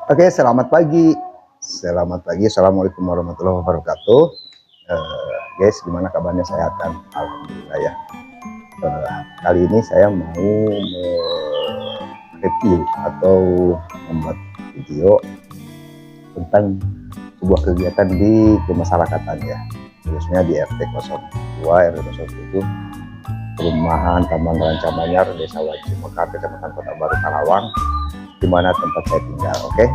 Oke, selamat pagi. Selamat pagi. Assalamualaikum warahmatullahi wabarakatuh. Guys, gimana kabarnya? Sehat kan? Alhamdulillah ya. Kali ini saya mau review atau membuat video tentang sebuah kegiatan di kemasyarakatan ya, khususnya di RT 02 RT 07 Perumahan Taman Ranca Manyar, Desa Wajib Mekar, Kecamatan Kota Baru Karawang, di mana tempat saya tinggal. Oke,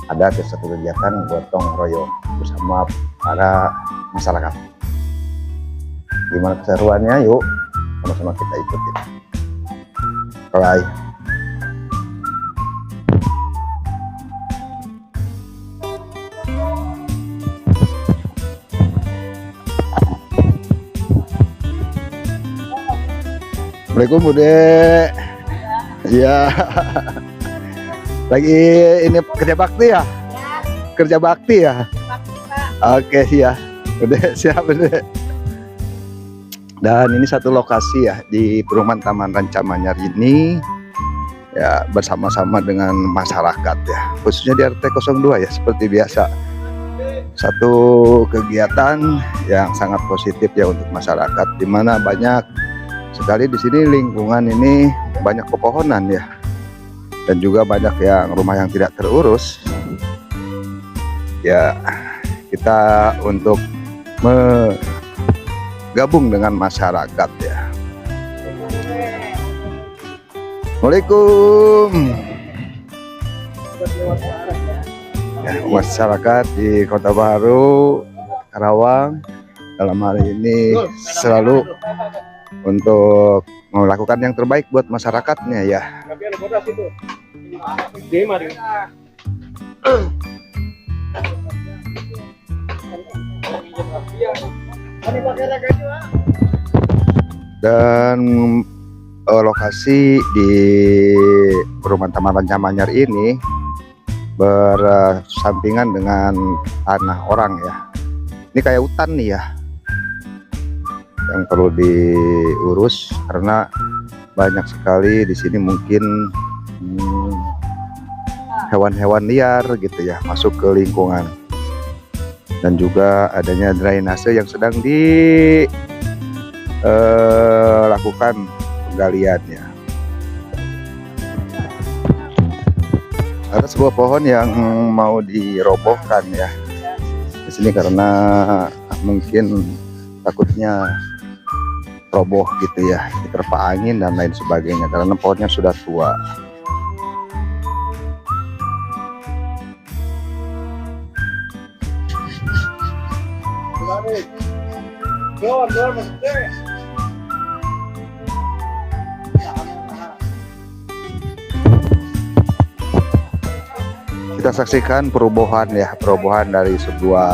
ada satu kegiatan gotong royong bersama para masyarakat. Gimana keseruannya? Yuk sama-sama kita ikutin. Bye. Assalamualaikum Bude. Iya. Lagi ini kerja bakti ya? Kerja bakti ya? Oke, ya. Udah siap udah. Dan ini satu lokasi ya di Perumahan Taman Ranca Manyar ini ya, bersama-sama dengan masyarakat ya, khususnya di RT 02 ya, seperti biasa. Satu kegiatan yang sangat positif ya untuk masyarakat, di mana banyak sekali di sini lingkungan ini banyak pepohonan ya, dan juga banyak yang rumah yang tidak terurus ya. Kita untuk gabung dengan masyarakat ya. Assalamualaikum ya, masyarakat di Kota Baru Karawang dalam hari ini selalu untuk melakukan yang terbaik buat masyarakatnya ya. Dan lokasi di Perumahan Taman Ranca Manyar ini bersampingan dengan tanah orang ya. Ini kayak hutan nih ya, yang perlu diurus karena banyak sekali di sini mungkin hewan-hewan liar gitu ya masuk ke lingkungan, dan juga adanya drainase yang sedang dilakukan penggaliannya. Ada sebuah pohon yang mau dirobohkan ya di sini karena mungkin takutnya roboh gitu ya, diterpa angin dan lain sebagainya karena pohonnya sudah tua. Kita saksikan perubahan ya, perubahan dari sebuah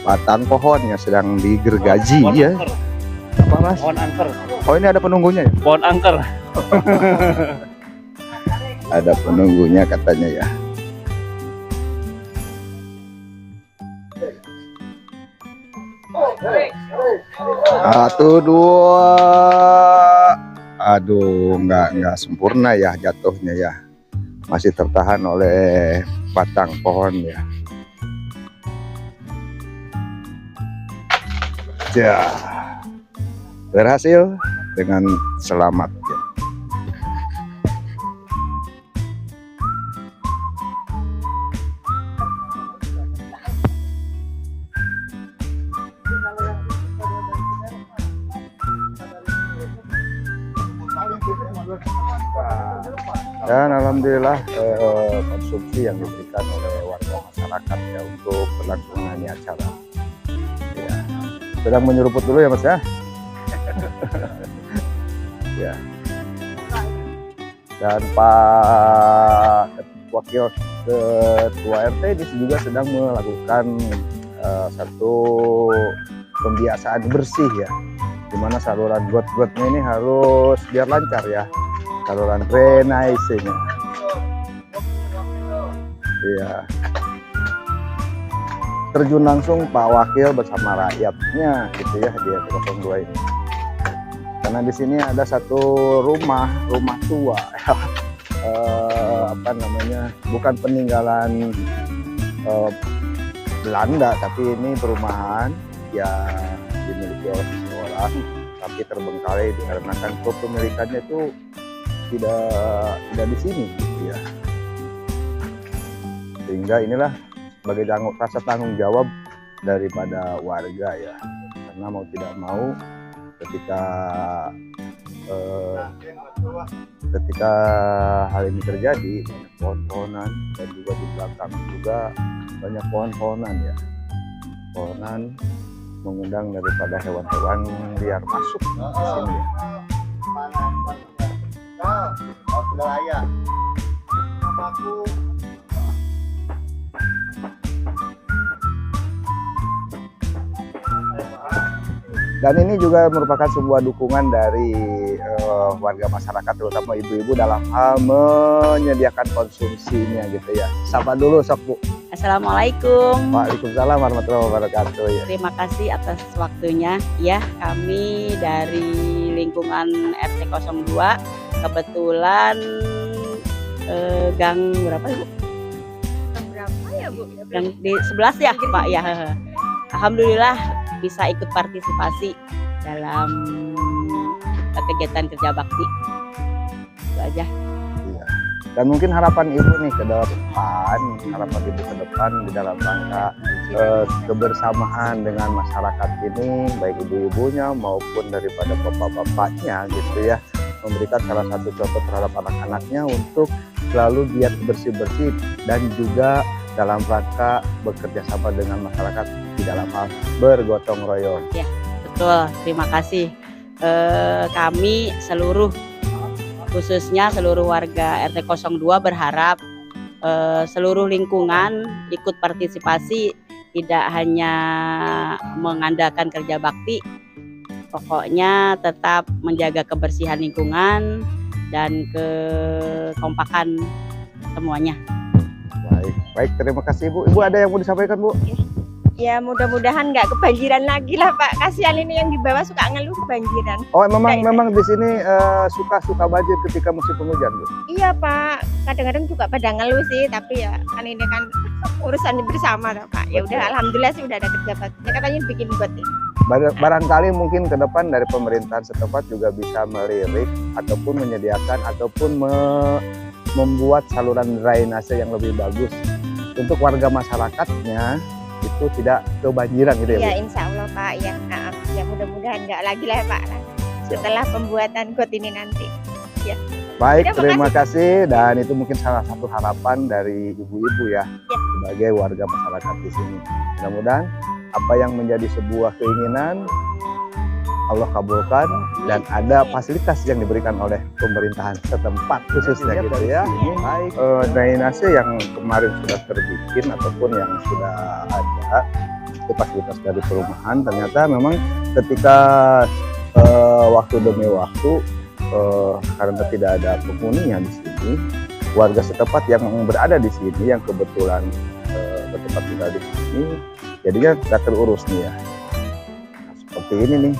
batang pohon yang sedang digergaji ya. Apa mas? Pohon angker. Oh, ini ada penunggunya ya? Pohon angker. Ada penunggunya katanya ya. Satu dua. Aduh, nggak sempurna ya jatuhnya ya. Masih tertahan oleh batang pohon ya. Ya, berhasil dengan selamat ya. Dan alhamdulillah konsumsi yang diberikan oleh warga masyarakat ya untuk berlangsungannya acara ya. Sedang menyeruput dulu ya mas ya. Ya. Dan Pak Wakil Ketua RT ini juga sedang melakukan satu pembiasaan bersih ya, dimana saluran got-gotnya ini harus biar lancar ya, saluran drainase-nya. Iya. Terjun langsung Pak Wakil bersama rakyatnya gitu ya di RT 02 ini. Karena di sini ada satu rumah tua apa namanya, bukan peninggalan Belanda, tapi ini perumahan yang dimiliki oleh seseorang, tapi terbengkalai dikarenakan kepemilikannya itu tidak di sini, gitu ya. Sehingga inilah sebagai rasa tanggung jawab daripada warga ya, karena mau tidak mau ketika hal ini terjadi, banyak pohon-pohonan, dan juga di belakang juga banyak pohon-pohonan ya, pohonan mengundang daripada hewan-hewan liar masuk di sini. Sudah layak. Dan ini juga merupakan sebuah dukungan dari warga masyarakat, terutama ibu-ibu dalam hal menyediakan konsumsinya gitu ya. Sapa dulu sok Bu. Assalamualaikum. Waalaikumsalam warahmatullahi wabarakatuh. Ya. Terima kasih atas waktunya ya. Kami dari lingkungan RT 02 kebetulan gang berapa Ibu? Berapa ya Bu? Gang di 11 ya Pak ya. Alhamdulillah bisa ikut partisipasi dalam kegiatan kerja bakti. Itu aja. Iya. Dan mungkin harapan Ibu nih ke depan, di dalam rangka kebersamaan dengan masyarakat ini, baik ibu-ibunya maupun daripada bapak-bapaknya gitu ya, memberikan salah satu contoh terhadap anak-anaknya untuk selalu giat bersih-bersih dan juga dalam rangka bekerja sama dengan masyarakat di dalam hal bergotong royong. Ya, betul. Terima kasih. Kami khususnya seluruh warga RT 02 berharap seluruh lingkungan ikut partisipasi, tidak hanya mengandalkan kerja bakti, pokoknya tetap menjaga kebersihan lingkungan dan kekompakan semuanya. Baik, terima kasih Ibu. Ibu ada yang mau disampaikan Bu? Ya mudah-mudahan nggak kebanjiran lagi lah Pak. Kasihan ini yang di bawah suka ngeluh kebanjiran. Oh memang di sini suka banjir ketika musim penghujan Bu? Iya Pak, kadang-kadang juga pada ngeluh sih, tapi ya kan ini kan urusan bersama Pak. Ya udah, alhamdulillah sih udah ada kerja bakti. Katanya bikin got ini. Barangkali mungkin ke depan dari pemerintahan setempat juga bisa melirik ataupun menyediakan ataupun membuat saluran drainase yang lebih bagus untuk warga masyarakatnya, itu tidak kebanjiran gitu ya Bu? Ya insya Allah Pak, ya, ya mudah-mudahan nggak lagi lah Pak setelah pembuatan got ini nanti. Ya. Baik, terima kasih. Dan itu mungkin salah satu harapan dari ibu-ibu ya, sebagai warga masyarakat di sini. Mudah-mudahan apa yang menjadi sebuah keinginan Allah kabulkan dan ada fasilitas yang diberikan oleh pemerintahan setempat khususnya gitu ya. Baik, drainase yang kemarin sudah terbikin ataupun yang sudah ada itu fasilitas dari perumahan, ternyata memang ketika waktu demi waktu karena tidak ada penghuninya di sini, warga setempat yang berada di sini yang kebetulan bertempat tinggal di sini, jadinya tidak terurus nih ya. Nah, seperti ini nih,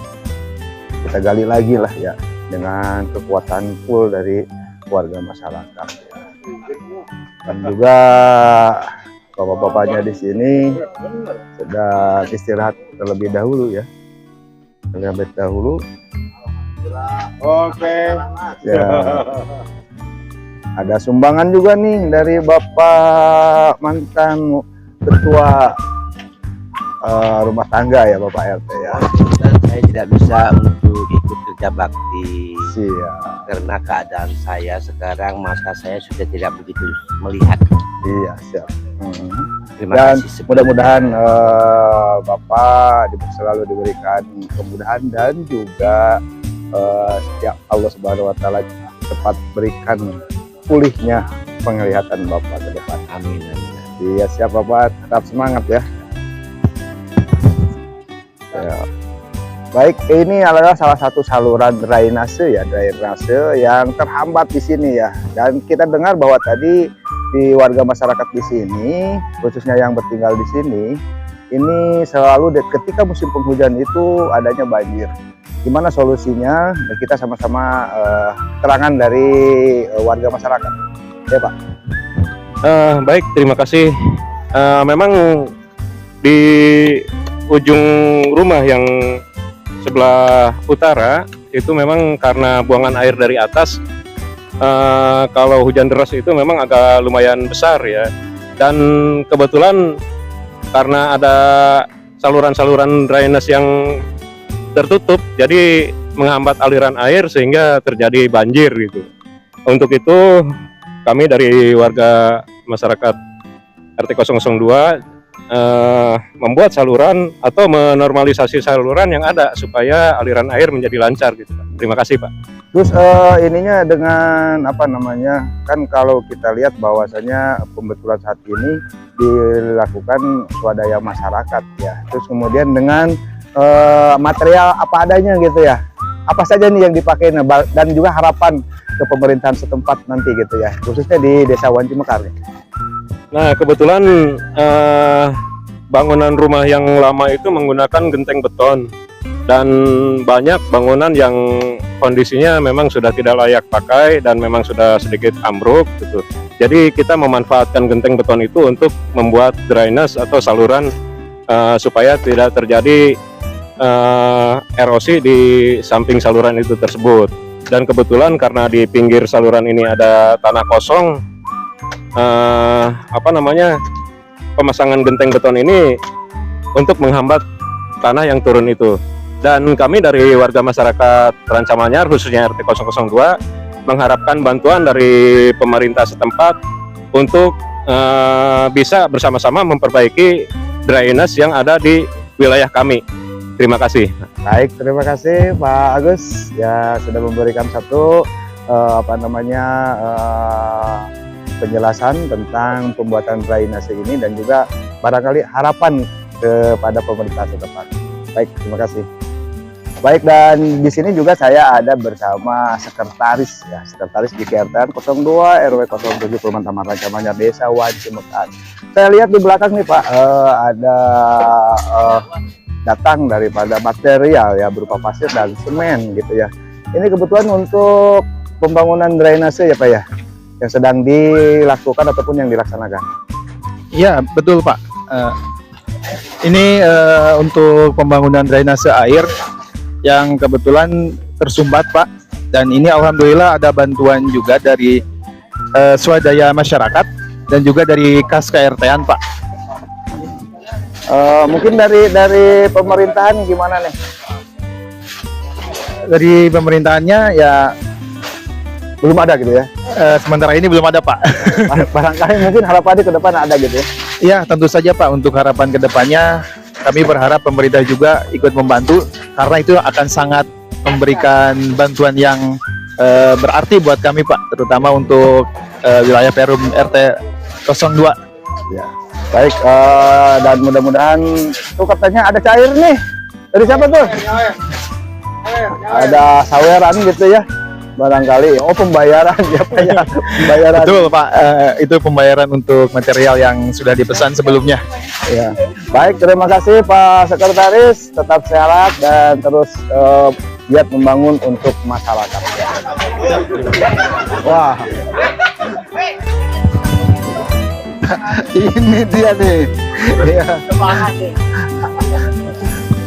kita gali lagi lah ya dengan kekuatan full dari warga masyarakat ya. Dan juga bapak-bapaknya di sini sedang istirahat terlebih dahulu ya, Oke. Ya. Ada sumbangan juga nih dari Bapak mantan ketua rumah tangga ya Bapak RT ya. Dan saya tidak bisa untuk ikut kerja bakti. Siap. Karena keadaan saya sekarang, mata saya sudah tidak begitu melihat. Iya siap. Terima Dan kasih. mudah-mudahan Bapak selalu diberikan kemudahan dan juga ya Allah Subhanahu Wa Taala cepat berikan pulihnya penglihatan Bapak ke depan. Amin, amin. Iya siap Bapak, tetap semangat ya. Ya. Baik, ini adalah salah satu saluran drainase yang terhambat di sini ya. Dan kita dengar bahwa tadi di warga masyarakat di sini, khususnya yang bertinggal di sini, ini selalu ketika musim penghujan itu adanya banjir. Gimana solusinya? Dan kita sama-sama terangan dari warga masyarakat. Ya Pak. Baik, terima kasih. Memang di ujung rumah yang sebelah utara itu memang karena buangan air dari atas, kalau hujan deras itu memang agak lumayan besar ya. Dan kebetulan karena ada saluran-saluran drainase yang tertutup, jadi menghambat aliran air sehingga terjadi banjir gitu. Untuk itu kami dari warga masyarakat RT 002 membuat saluran atau menormalisasi saluran yang ada supaya aliran air menjadi lancar gitu Pak. Terima kasih Pak. Terus ininya dengan apa namanya, kan kalau kita lihat bahwasanya pembetulan saat ini dilakukan swadaya masyarakat ya. Terus kemudian dengan material apa adanya gitu ya. Apa saja nih yang dipakai dan juga harapan ke pemerintahan setempat nanti gitu ya, khususnya di Desa Wanci Mekar. Nah kebetulan bangunan rumah yang lama itu menggunakan genteng beton dan banyak bangunan yang kondisinya memang sudah tidak layak pakai dan memang sudah sedikit ambruk gitu. Jadi kita memanfaatkan genteng beton itu untuk membuat drainase atau saluran supaya tidak terjadi erosi di samping saluran itu tersebut. Dan kebetulan karena di pinggir saluran ini ada tanah kosong, pemasangan genteng beton ini untuk menghambat tanah yang turun itu. Dan kami dari warga masyarakat Rancamanyar khususnya RT 002 mengharapkan bantuan dari pemerintah setempat untuk bisa bersama-sama memperbaiki drainase yang ada di wilayah kami. Terima kasih. Baik, terima kasih Pak Agus ya sudah memberikan satu penjelasan tentang pembuatan drainase ini dan juga barangkali harapan kepada pemerintah setempat. Baik, terima kasih. Baik, dan di sini juga saya ada bersama sekretaris ya, sekretaris di KRT 02 RW 07 Perumahan Taman Rancamanyar Desa Wanci Mekar. Saya lihat di belakang nih Pak, ada datang daripada material ya berupa pasir dan semen gitu ya. Ini kebetulan untuk pembangunan drainase ya Pak ya, yang sedang dilakukan ataupun yang dilaksanakan. Iya betul Pak. Ini untuk pembangunan drainase air yang kebetulan tersumbat Pak, dan ini alhamdulillah ada bantuan juga dari swadaya masyarakat dan juga dari kas KRT-an Pak. Mungkin dari pemerintahan gimana nih? Dari pemerintahannya ya Belum ada gitu ya? sementara ini belum ada Pak. Barangkali mungkin harapannya ke depan ada gitu ya? Iya tentu saja Pak, untuk harapan kedepannya kami berharap pemerintah juga ikut membantu, karena itu akan sangat memberikan bantuan yang berarti buat kami Pak, terutama untuk wilayah Perum RT 02. Ya. Baik, dan mudah-mudahan tuh katanya ada cair nih. Dari siapa tuh? Ada saweran gitu ya. Barangkali pembayaran ya Pak ya. Pembayaran. Betul Pak, itu pembayaran untuk material yang sudah dipesan sebelumnya. Ya. Baik, terima kasih Pak Sekretaris, tetap sehat dan terus giat membangun untuk masyarakat. Wah. Ini dia nih. Ya.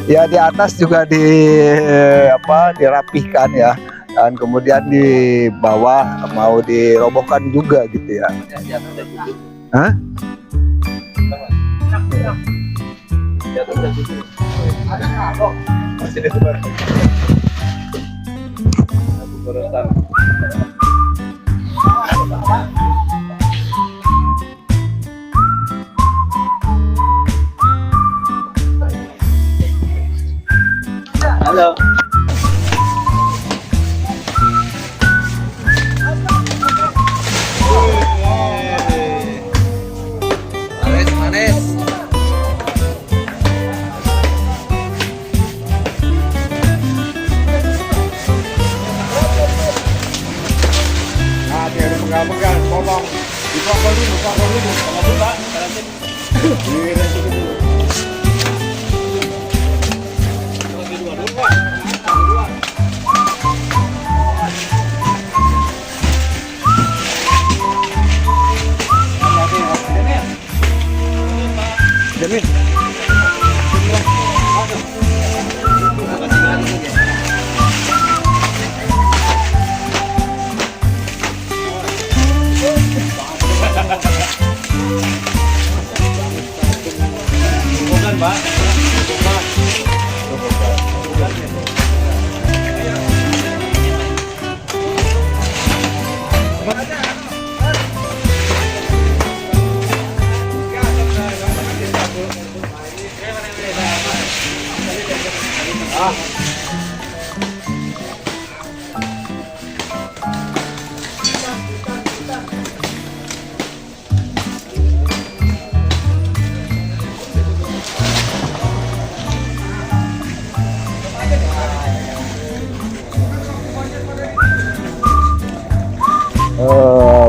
Ya di atas juga dirapihkan ya. Dan kemudian di bawah mau dirobohkan juga gitu ya. Hah? Halo. Manis.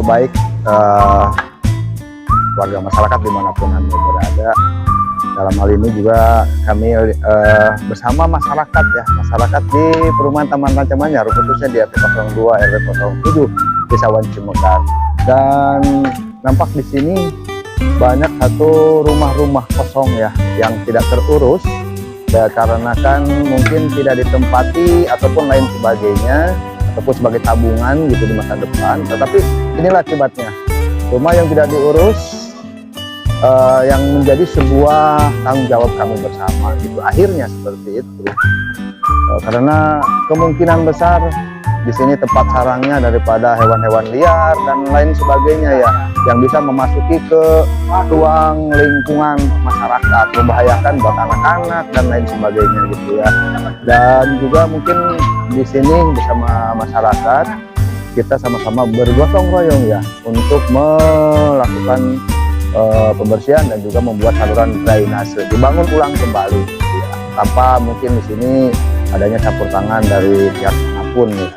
Baik warga masyarakat dimanapun Anda berada, dalam hal ini juga kami bersama masyarakat ya, masyarakat di perumahan Taman Rancamanyar, khususnya di RT 02 RW 07 Desa Wanci Mekar. Dan nampak di sini banyak satu rumah-rumah kosong ya yang tidak terurus ya, karena kan mungkin tidak ditempati ataupun lain sebagainya, ataupun sebagai tabungan gitu di masa depan. Tetapi inilah akibatnya, rumah yang tidak diurus yang menjadi sebuah tanggung jawab kami bersama gitu, akhirnya seperti itu. Karena kemungkinan besar di sini tempat sarangnya daripada hewan-hewan liar dan lain sebagainya ya, yang bisa memasuki ke ruang lingkungan masyarakat, membahayakan buat anak-anak dan lain sebagainya gitu ya. Dan juga mungkin di sini bersama masyarakat kita sama-sama bergotong royong ya untuk melakukan pembersihan dan juga membuat saluran drainase dibangun ulang kembali ya, tanpa mungkin di sini adanya campur tangan dari pihak manapun ya.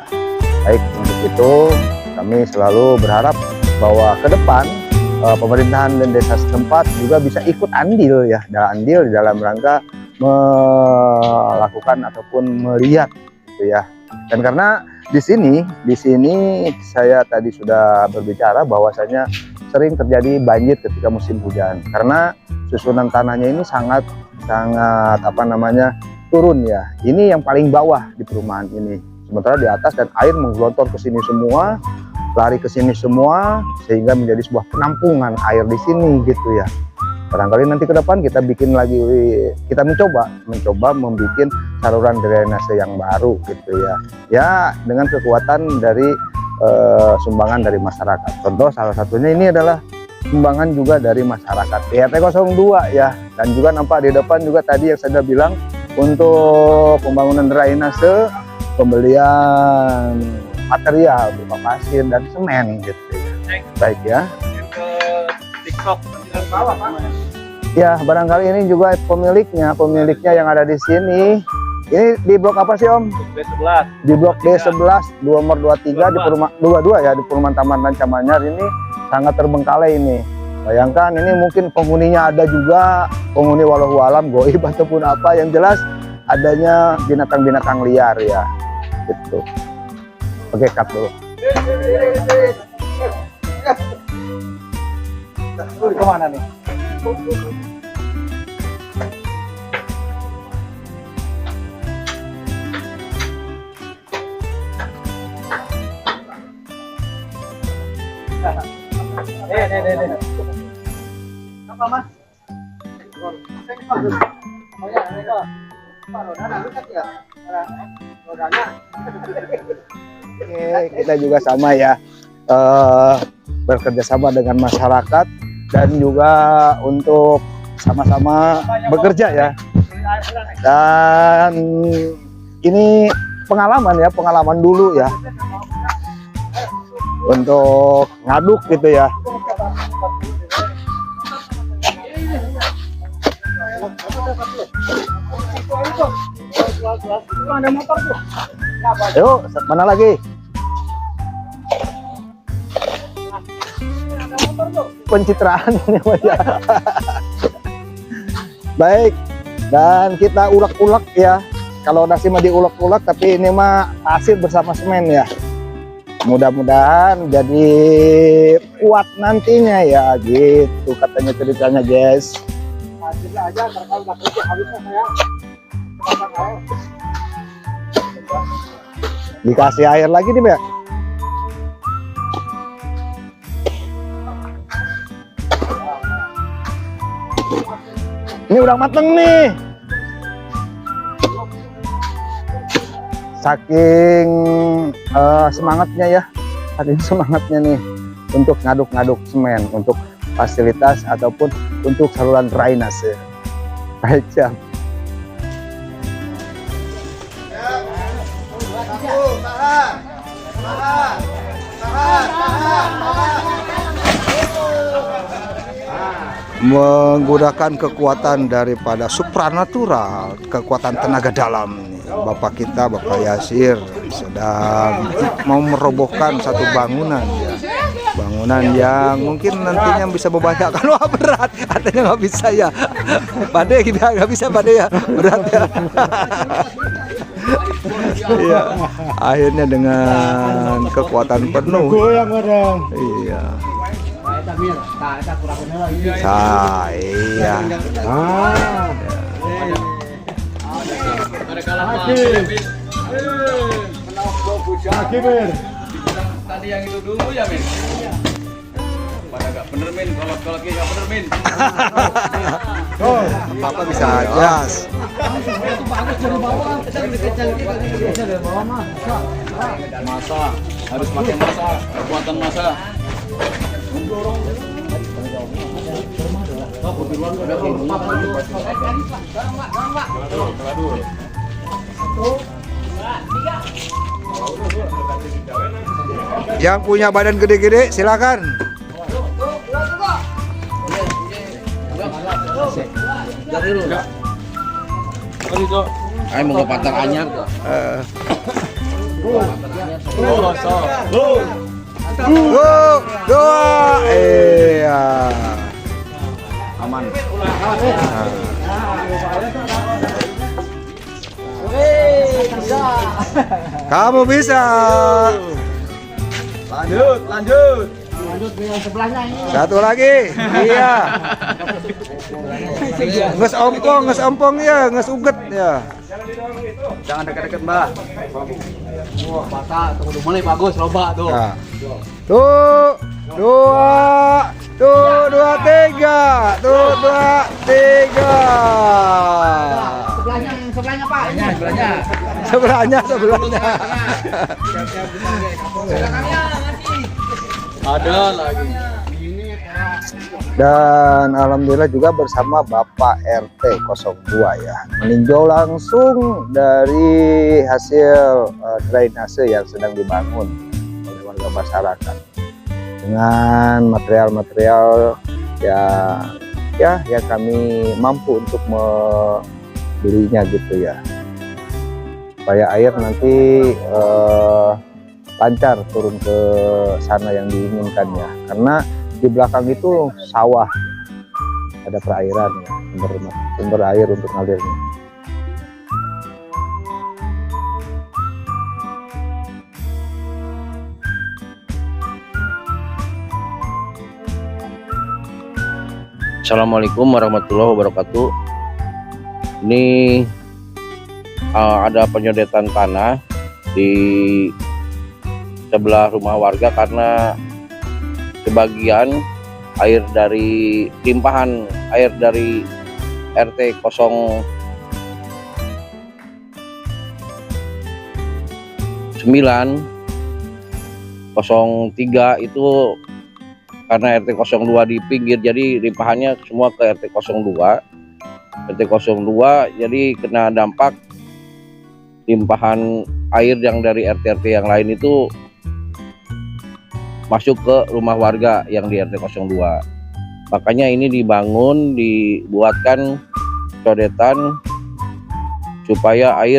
Baik, untuk itu kami selalu berharap bahwa ke depan pemerintahan dan desa setempat juga bisa ikut andil ya, andil di dalam rangka melakukan ataupun melihat gitu ya. Dan karena di sini saya tadi sudah berbicara bahwasanya sering terjadi banjir ketika musim hujan, karena susunan tanahnya ini sangat turun ya. Ini yang paling bawah di perumahan ini, sementara di atas dan air menggelontor ke sini semua, lari ke sini semua, sehingga menjadi sebuah penampungan air di sini gitu ya. Barangkali nanti ke depan kita bikin lagi, kita mencoba membuat saluran drainase yang baru gitu ya. Ya dengan kekuatan dari sumbangan dari masyarakat. Contoh salah satunya ini adalah sumbangan juga dari masyarakat RT 02 ya. Dan juga nampak di depan juga tadi yang saya bilang untuk pembangunan drainase, pembelian material berupa pasir dan semen gitu ya. Baik ya. Ya, barangkali ini juga pemiliknya yang ada di sini. Ini di blok apa sih Om? B11. Di blok B11, nomor 23 di perumahan 22 ya, di perumahan Taman Rancamanyar ini sangat terbengkalai ini. Bayangkan ini mungkin penghuninya ada juga penghuni walau alam goib ataupun apa, yang jelas adanya binatang-binatang liar ya. Gitu. Oke, cut dulu. Kemana nih? Apa Mas? Oke, kita juga sama ya, bekerja sama dengan masyarakat dan juga untuk sama-sama bekerja ya. Dan ini pengalaman dulu ya, untuk ngaduk gitu ya. Yuk, mana lagi? Pencitraan ini ya. Baik, dan kita ulek-ulek ya. Kalau nasi mah diulek-ulek, tapi ini mah pasir bersama semen ya. Mudah-mudahan jadi kuat nantinya ya, gitu katanya ceritanya guys. Dikasih air lagi nih, Mbak. Ini udah mateng nih. Saking semangatnya ya, saking semangatnya nih untuk ngaduk-ngaduk semen untuk fasilitas ataupun untuk saluran drainase. Baik, siap. Menggunakan kekuatan daripada supranatural, kekuatan tenaga dalam. Bapak kita, Bapak Yasir, sedang mau merobohkan satu bangunan ya. Bangunan yang mungkin nantinya bisa membahayakan. Wah, berat, artinya nggak bisa ya. Bade kita nggak bisa, Bade ya, berat ya. Iya, akhirnya dengan kekuatan penuh. Iya. Iya. Tadi yang itu dulu ya, Min. Pada nggak bener, Min. Kalau nggak bener, Min. Apa bisa aja. Masa harus pakai masa, kekuatan masa. Yang punya badan gede-gede silakan. Ayo mau ke Pantar Anyar kok. Dua, iya. Aman. Kamu bisa. Lanjut. Satu lagi. Iya. Nges ompong ya, nges uget ya. Jangan dekat-dekat, Mbak. Wah, mata tuh mulai bagus, loba tuh. Nah. Tuh, dua, tiga. Sebelahnya, Pak. Sebelahnya. Sebelahnya. Ada lagi. Dan alhamdulillah juga bersama Bapak RT 02 ya, meninjau langsung dari hasil drainase yang sedang dibangun oleh warga masyarakat dengan material-material yang kami mampu untuk membelinya gitu ya, supaya air nanti lancar turun ke sana yang diinginkannya. Karena di belakang itu sawah, ada perairan ya, sumber air untuk ngalirnya. Assalamualaikum warahmatullahi wabarakatuh. Ini ada penyodetan tanah di sebelah rumah warga karena sebagian air dari limpahan air dari RT 09 03 itu karena RT 02 di pinggir, jadi limpahannya semua ke RT 02. RT 02 jadi kena dampak limpahan air yang dari RT-RT yang lain itu masuk ke rumah warga yang di RT 02. Makanya ini dibuatkan codetan supaya air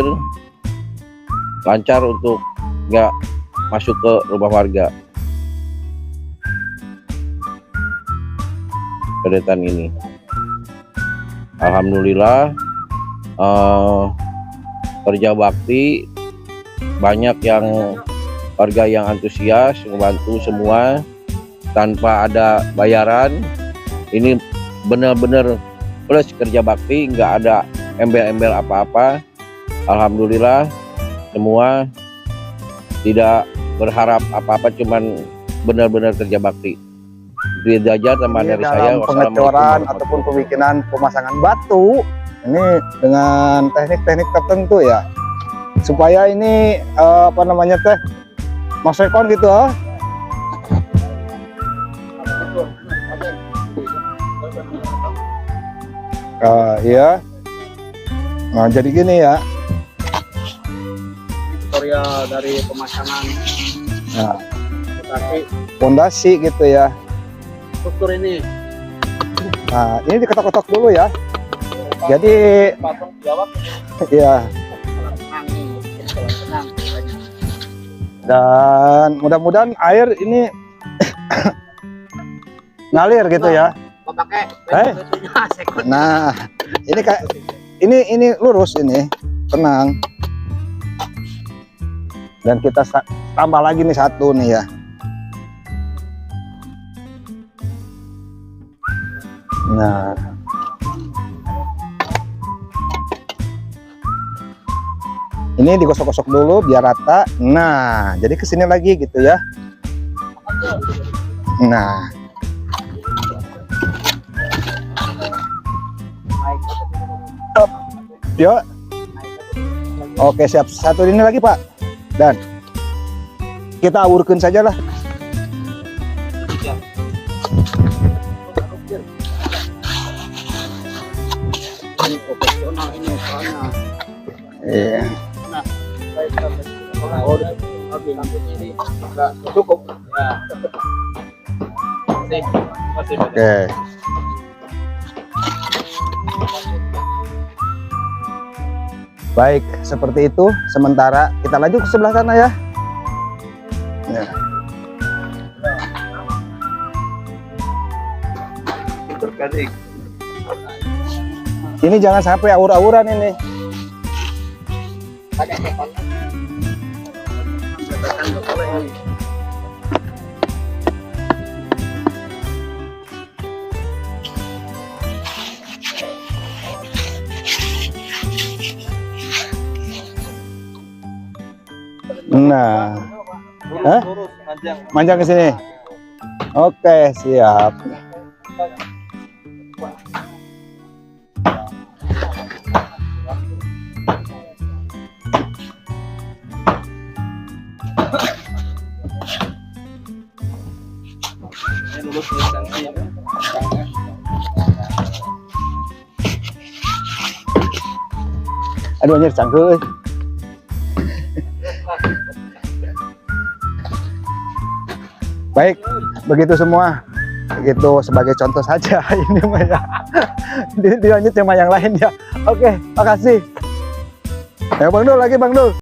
lancar untuk nggak masuk ke rumah warga. Codetan ini, alhamdulillah kerja bakti banyak yang warga yang antusias membantu semua tanpa ada bayaran. Ini benar-benar plus kerja bakti, nggak ada embel-embel apa-apa. Alhamdulillah semua tidak berharap apa-apa, cuman benar-benar kerja bakti. Itu aja teman Ini dari saya. dalam pengecoran ataupun pembikinan pemasangan batu ini dengan teknik-teknik tertentu ya, supaya ini apa namanya teh masekon gitu ah. Iya. Nah jadi gini ya. Tutorial dari pemasangan Nah, fondasi fondasi gitu ya. struktur ini. Nah ini diketok-ketok dulu ya. Jadi Patung jawab ya, tenang. dan mudah-mudahan air ini ngalir gitu ya. Mau pakai sekon. Nah, ini kayak ini lurus ini, tenang. Dan kita tambah lagi nih satu nih ya. Nah, ini digosok-gosok dulu biar rata. Nah, jadi kesini lagi gitu ya. Nah, yuk. Oke, siap. Satu ini lagi, Pak. Dan kita awurkan saja lah. Ini profesional ini soalnya. Iya. Ini enggak cukup. Ya. Masih. Oke. Baik, seperti itu. Sementara kita lanjut ke sebelah sana ya. Ya. Ini jangan sampai awur-awuran ini. Pakai sekon. Nah, hah? Manjang ke sini. Oke, siap. Aduh, anjir cangkul. Baik, begitu semua. Begitu sebagai contoh saja ini mah ya. Dilanjut sama yang lain ya. Oke, makasih. Ya Bang Dul lagi Bang Dul.